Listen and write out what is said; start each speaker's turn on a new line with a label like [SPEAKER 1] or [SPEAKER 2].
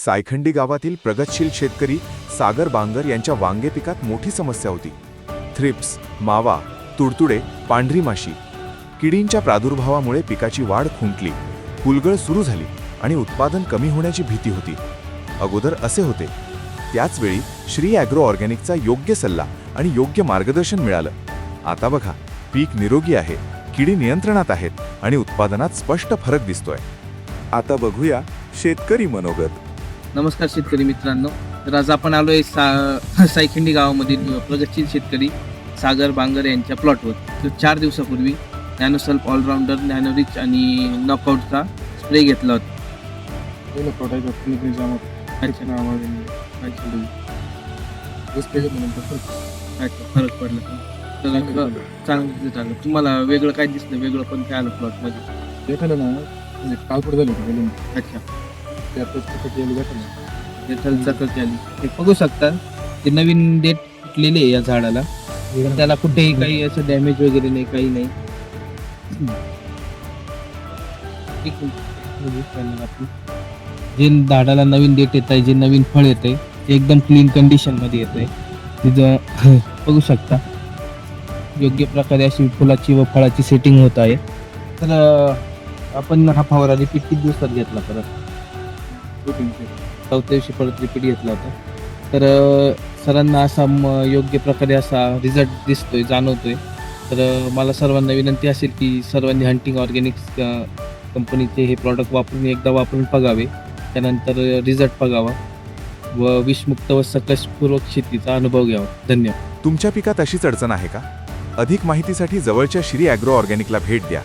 [SPEAKER 1] सायखंडी गावातील प्रगतशील शेतकरी सागर बांगर यांच्या वांगे पिकात मोठी समस्या होती. थ्रिप्स, मावा, तुडतुडे, पांढरी माशी, किडींच्या प्रादुर्भावामुळे पिकाची वाढ खुंटली, फुलगळ सुरू झाली आणि उत्पादन कमी होण्याची भीती होती. अगोदर असे होते. त्याचवेळी श्री ॲग्रो ऑर्गॅनिकचा योग्य सल्ला आणि योग्य मार्गदर्शन मिळालं. आता बघा, पीक निरोगी आहे, किडी नियंत्रणात आहेत आणि उत्पादनात स्पष्ट फरक दिसतोय. आता बघूया शेतकरी मनोगत.
[SPEAKER 2] नमस्कार शेतकरी मित्रांनो. तर आज आपण आलोय सायखंडी गावामधील प्रगतशील शेतकरी सागर बांगर यांच्या प्लॉटवर. तर 4 दिवसापूर्वी नॅनोसल्फ ऑलराऊंडर, नॅनोरिच आणि नॉकआउटचा स्प्रे घेतला होता. फरक पडला तर चांगलं झालं. तुम्हाला वेगळं काय दिसलं? वेगळं पण काय आलं प्लॉटमध्ये?
[SPEAKER 3] भेटलं ना, म्हणजे काळपड झाली होती.
[SPEAKER 2] अच्छा,
[SPEAKER 3] भेटलं
[SPEAKER 2] चकती आली. हे बघू शकता, ते नवीन डेट फुटलेली आहे या झाडाला. पण त्याला कुठेही काही असं डॅमेज वगैरे नाही, काही नाही. जे झाडाला नवीन डेट येत आहे, जे नवीन फळ येत आहे, ते एकदम क्लीन कंडिशन मध्ये येत आहे. तिथं बघू शकता योग्य प्रकारे अशी फुलाची व फळाची सेटिंग होत आहे. तर आपण हा फवारा रिपीट किती दिवसात घेतला? परत 4थ्या दिवशी परत रिपीट घेतला होता. तर सरांना असा योग्य प्रकारे असा रिझल्ट दिसतोय, जाणवतोय. तर मला सर्वांना विनंती असेल की सर्वांनी हंटिंग ऑर्गॅनिक्स कंपनीचे हे प्रॉडक्ट एकदा वापरून बघावे. त्यानंतर रिझल्ट बघावा व विषमुक्त व सकसपूर्वक शेतीचा अनुभव घ्यावा. धन्यवाद.
[SPEAKER 1] तुमच्या पिकात अशीच अडचण आहे का? अधिक माहितीसाठी जवळच्या श्री ॲग्रो ऑर्गॅनिकला भेट द्या.